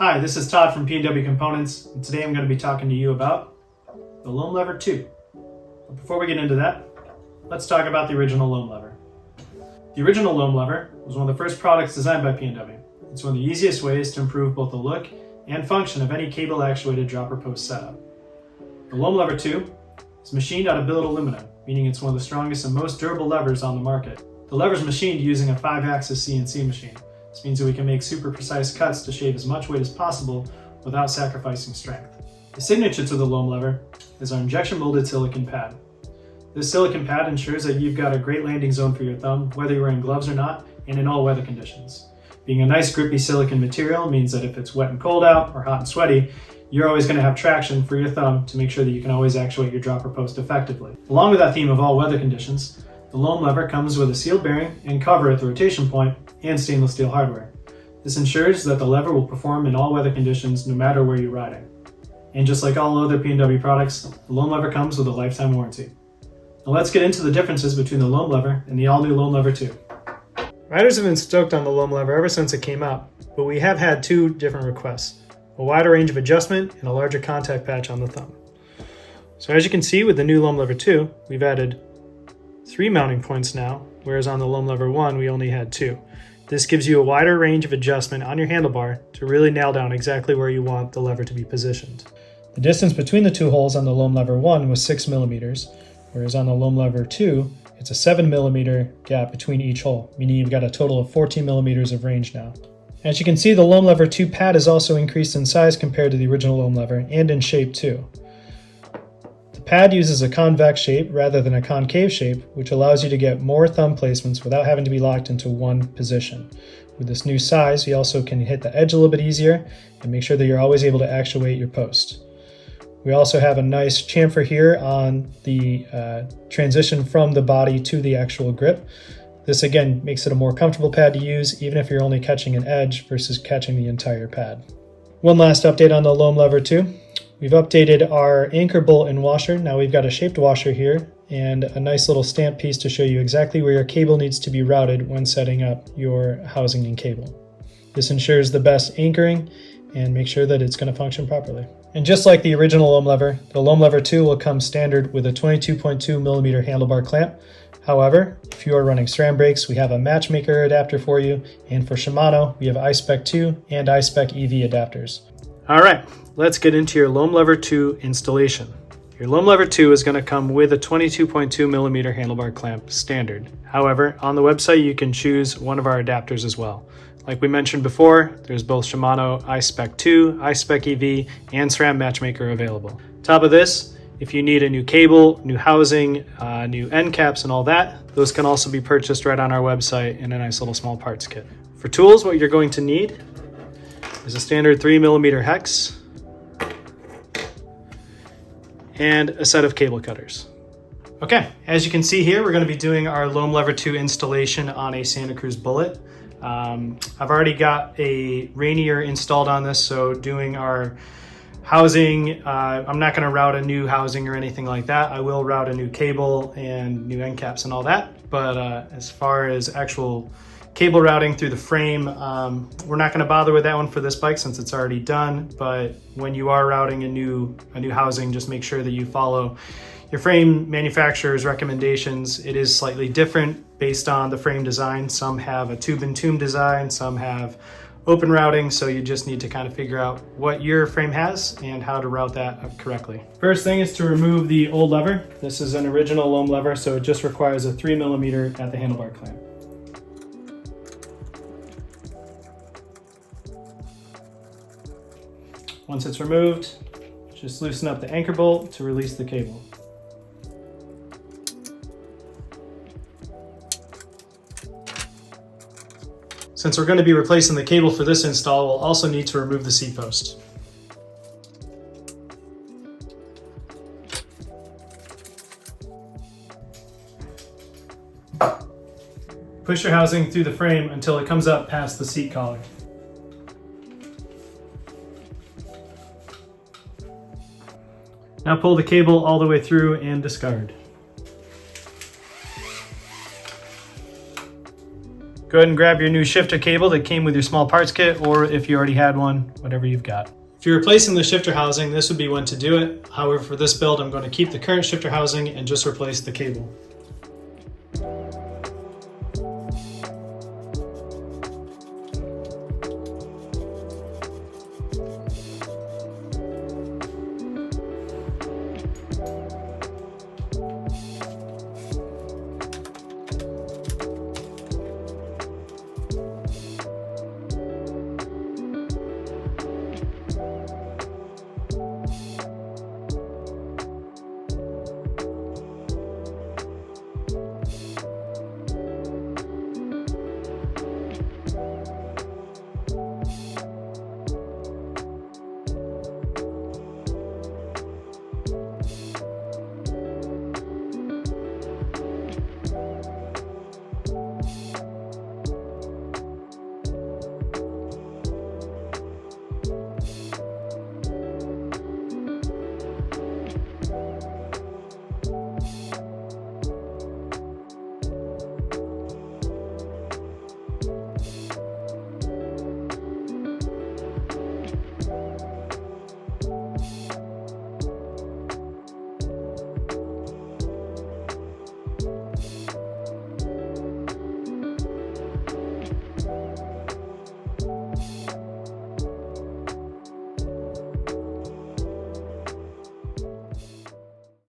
Hi, this is Todd from PNW Components, and today I'm going to be talking to you about the Loam Lever 2. But before we get into that, let's talk about the original Loam Lever. The original Loam Lever was one of the first products designed by PNW. It's one of the easiest ways to improve both the look and function of any cable-actuated dropper post setup. The Loam Lever 2 is machined out of billet aluminum, meaning it's one of the strongest and most durable levers on the market. The lever is machined using a 5-axis CNC machine. This means that we can make super precise cuts to shave as much weight as possible without sacrificing strength. The signature to the Loam Lever is our injection molded silicone pad. This silicone pad ensures that you've got a great landing zone for your thumb, whether you're wearing gloves or not, and in all weather conditions. Being a nice grippy silicone material means that if it's wet and cold out or hot and sweaty, you're always going to have traction for your thumb to make sure that you can always actuate your dropper post effectively. Along with that theme of all weather conditions, the Loam Lever comes with a sealed bearing and cover at the rotation point and stainless steel hardware. This ensures that the lever will perform in all weather conditions no matter where you're riding. And just like all other PNW products, the Loam Lever comes with a lifetime warranty. Now let's get into the differences between the Loam Lever and the all-new Loam Lever 2. Riders have been stoked on the Loam Lever ever since it came out, but we have had two different requests: a wider range of adjustment and a larger contact patch on the thumb. So as you can see with the new Loam Lever 2, we've added 3 mounting points now, whereas on the Loam Lever 1 we only had 2. This gives you a wider range of adjustment on your handlebar to really nail down exactly where you want the lever to be positioned. The distance between the two holes on the Loam Lever 1 was 6 millimeters, whereas on the Loam Lever 2 it's a 7 millimeter gap between each hole, meaning you've got a total of 14 millimeters of range now. As you can see, the Loam Lever 2 pad is also increased in size compared to the original Loam Lever, and in shape too. The pad uses a convex shape rather than a concave shape, which allows you to get more thumb placements without having to be locked into one position. With this new size, you also can hit the edge a little bit easier and make sure that you're always able to actuate your post. We also have a nice chamfer here on the transition from the body to the actual grip. This again makes it a more comfortable pad to use, even if you're only catching an edge versus catching the entire pad. One last update on the Loam Lever 2. We've updated our anchor bolt and washer. Now we've got a shaped washer here and a nice little stamp piece to show you exactly where your cable needs to be routed when setting up your housing and cable. This ensures the best anchoring and make sure that it's going to function properly. And just like the original Loam Lever, the Loam Lever 2 will come standard with a 22.2 millimeter handlebar clamp. However, if you are running SRAM brakes, we have a matchmaker adapter for you, and for Shimano, we have iSpec 2 and iSpec EV adapters. All right, let's get into your Loam Lever 2 installation. Your Loam Lever 2 is going to come with a 22.2 millimeter handlebar clamp standard. However, on the website, you can choose one of our adapters as well. Like we mentioned before, there's both Shimano iSpec 2, iSpec EV, and SRAM Matchmaker available. Top of this, if you need a new cable, new housing, new end caps and all that, those can also be purchased right on our website in a nice little small parts kit. For tools, what you're going to need is a standard 3mm hex and a set of cable cutters. Okay, as you can see here, we're going to be doing our Loam Lever 2 installation on a Santa Cruz Bullet. I've already got a Rainier installed on this, so doing our housing, I'm not going to route a new housing or anything like that. I will route a new cable and new end caps and all that, but as far as actual cable routing through the frame, we're not going to bother with that one for this bike since it's already done. But when you are routing a new housing, just make sure that you follow your frame manufacturer's recommendations. It is slightly different based on the frame design. Some have a tube and tomb design, some have open routing, so you just need to kind of figure out what your frame has and how to route that up correctly. First thing is to remove the old lever. This is an original Loam Lever, so it just requires a 3mm at the handlebar clamp. Once it's removed, just loosen up the anchor bolt to release the cable. Since we're going to be replacing the cable for this install, we'll also need to remove the seat post. Push your housing through the frame until it comes up past the seat collar. Now pull the cable all the way through and discard. Go ahead and grab your new shifter cable that came with your small parts kit, or if you already had one, whatever you've got. If you're replacing the shifter housing, this would be when to do it. However, for this build, I'm going to keep the current shifter housing and just replace the cable.